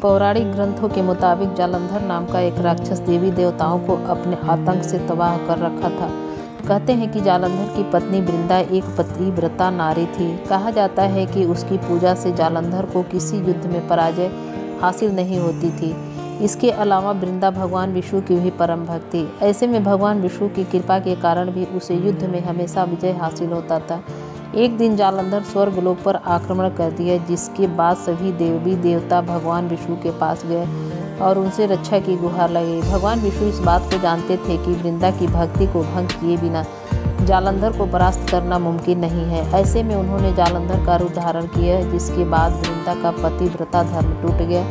पौराणिक ग्रंथों के मुताबिक जालंधर नाम का एक राक्षस देवी देवताओं को अपने आतंक से तबाह कर रखा था। कहते हैं कि जालंधर की पत्नी वृंदा एक पतिव्रता नारी थी। कहा जाता है कि उसकी पूजा से जालंधर को किसी युद्ध में पराजय हासिल नहीं होती थी। इसके अलावा वृंदा भगवान विष्णु की भी परम भक्त थी। ऐसे में भगवान विष्णु की कृपा के कारण भी उसे युद्ध में हमेशा विजय हासिल होता था। एक दिन जालंधर स्वर्गलोक पर आक्रमण कर दिया, जिसके बाद सभी देवी देवता भगवान विष्णु के पास गए और उनसे रक्षा की गुहार लगाई। भगवान विष्णु इस बात को जानते थे कि वृंदा की भक्ति को भंग किए बिना जालंधर को परास्त करना मुमकिन नहीं है। ऐसे में उन्होंने जालंधर का रूप धारण किया, जिसके बाद वृंदा का पतिव्रता धर्म टूट गया,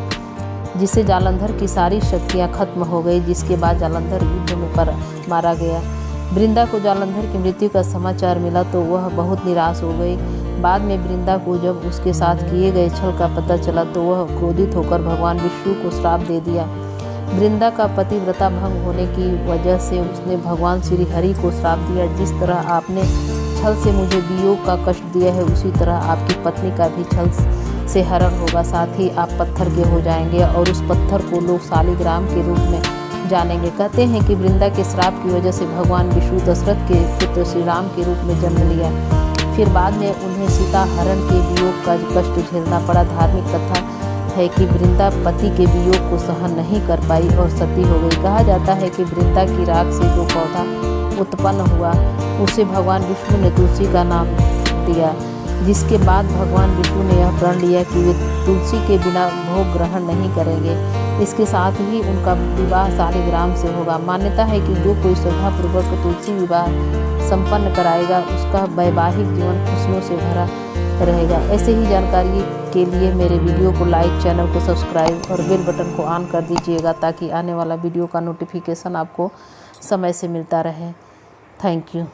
जिससे जालंधर की सारी शक्तियाँ खत्म हो गई। जिसके बाद जालंधर युद्ध में मारा गया। वृंदा को जालंधर की मृत्यु का समाचार मिला तो वह बहुत निराश हो गई। बाद में वृंदा को जब उसके साथ किए गए छल का पता चला तो वह क्रोधित होकर भगवान विष्णु को श्राप दे दिया। वृंदा का पतिव्रता भंग होने की वजह से उसने भगवान श्री हरि को श्राप दिया, जिस तरह आपने छल से मुझे वियोग का कष्ट दिया है, उसी तरह आपकी पत्नी का भी छल से हरण होगा। साथ ही आप पत्थर के हो जाएंगे और उस पत्थर को लोग शालिग्राम के रूप में जानेंगे। कहते हैं कि वृंदा के श्राप की वजह से भगवान विष्णु दशरथ के पुत्र श्री राम के रूप में जन्म लिया। फिर बाद में उन्हें सीता हरण के वियोग का कष्ट झेलना पड़ा। धार्मिक कथा है कि वृंदा पति के वियोग को सहन नहीं कर पाई और सती हो गई। कहा जाता है कि वृंदा की राख से जो पौधा उत्पन्न हुआ उसे भगवान विष्णु ने तुलसी का नाम दिया, जिसके बाद भगवान विष्णु ने यह प्रण लिया कि वे तुलसी के बिना भोग ग्रहण नहीं करेंगे। इसके साथ ही उनका विवाह शालिग्राम से होगा। मान्यता है कि जो कोई श्रद्धापूर्वक तुलसी विवाह संपन्न कराएगा उसका वैवाहिक जीवन खुशियों से भरा रहेगा। ऐसे ही जानकारी के लिए मेरे वीडियो को लाइक, चैनल को सब्सक्राइब और बेल बटन को ऑन कर दीजिएगा, ताकि आने वाला वीडियो का नोटिफिकेशन आपको समय से मिलता रहे। Thank you.